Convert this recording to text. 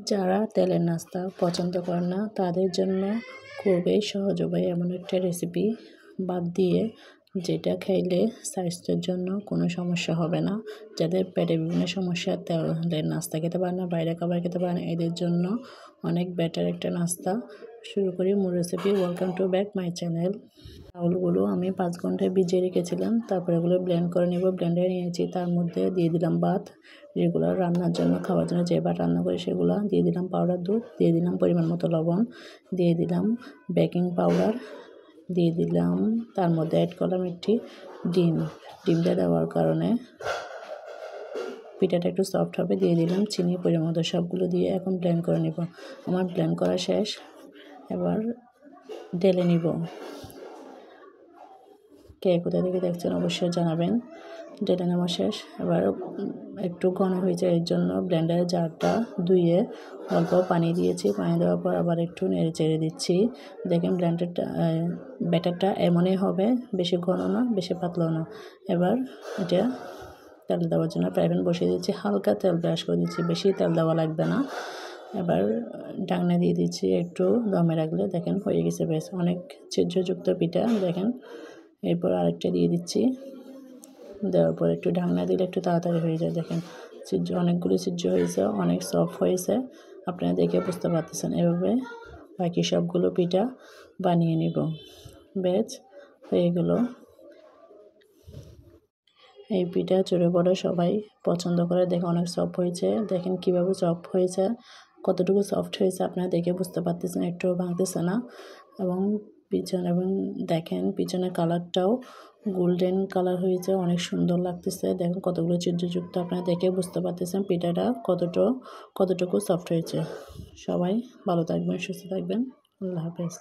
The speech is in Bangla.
যারা তেলের নাস্তা পছন্দ করেন না তাদের জন্য খুবই সহজ উপায় এমন একটা রেসিপি বাদ দিয়ে যেটা খাইলে স্বাস্থ্যের জন্য কোনো সমস্যা হবে না। যাদের পেটে বিভিন্ন সমস্যা তেলের নাস্তা খেতে পারে না, বাইরে খাবার খেতে পারে না, এদের জন্য অনেক বেটার একটা নাস্তা। শুরু করি মূল recipe. Welcome to back my channel. চাউলগুলো আমি 5 ঘন্টায় ভিজিয়ে রেখেছিলাম, তারপরে এগুলো ব্লেন্ড করে নেব। ব্লেন্ডে নিয়েছি, তার মধ্যে দিয়ে দিলাম ভাত, রেগুলার রান্নার জন্য খাওয়ার জন্য যে ভাত রান্না করি সেগুলো দিয়ে দিলাম, পাউডার দুধ দিয়ে দিলাম, পরিমাণ মতো লবণ দিয়ে দিলাম, বেকিং পাউডার দিয়ে দিলাম, তার মধ্যে অ্যাড করলাম একটি ডিমটা দেওয়ার কারণে পিঠাটা একটু সফট হবে। দিয়ে দিলাম চিনি পরিমাণ মতো, সবগুলো দিয়ে এখন ব্লেন্ড করে নেব। আমার ব্লেন্ড করা শেষ, এবার ঢেলে নিব। কে কোথা থেকে দেখছেন অবশ্যই জানাবেন। ঢেলে নেওয়া শেষ, এবার একটু ঘন হয়েছে, এর জন্য ব্লেন্ডারের জারটা ধুয়ে অল্প পানি দিয়েছি। পানি দেওয়ার পর আবার একটু নেড়ে চেড়ে দিচ্ছি। দেখেন ব্যাটারটা এমনই হবে, বেশি ঘন না বেশি পাতলাও না। এবার এটা তেল দেওয়ার জন্য ফ্রাই প্যান বসিয়ে দিচ্ছি, হালকা তেল ব্রাশ করে দিচ্ছি, বেশি তেল দেওয়া লাগবে না। এবার ঢাকনা দিয়ে দিচ্ছি, একটু দমে রাখলে দেখেন হয়ে গেছে। বেশ অনেক ছিদ্রযুক্ত পিঠা দেখেন। এরপর আরেকটা দিয়ে দিচ্ছি, দেওয়ার পর একটু ঢাকনা দিলে একটু তাড়াতাড়ি হয়ে যায়। দেখেন অনেকগুলো ছিদ্র হয়েছে, অনেক সফট হয়েছে, আপনারা দেখে বুঝতে পারতেছেন। এভাবে বাকি সবগুলো পিঠা বানিয়ে নিব। বেশ হয়ে গেল। এই পিঠা চড়ে পড়ে সবাই পছন্দ করে, দেখে অনেক সফট হয়েছে। দেখেন কিভাবে সফট হয়েছে, কতটুকু সফট হয়েছে আপনারা দেখে বুঝতে পারতেছেন, একটুও ভাঙতেছে না। এবং দেখেন পিছনের কালারটাও গোল্ডেন কালার হয়েছে, অনেক সুন্দর লাগতেছে। দেখেন কতগুলো ছিদ্রযুক্ত, আপনারা দেখে বুঝতে পারতেছেন পিঠাটা কতটুকু সফট হয়েছে। সবাই ভালো থাকবেন, সুস্থ থাকবেন। আল্লাহ হাফেজ।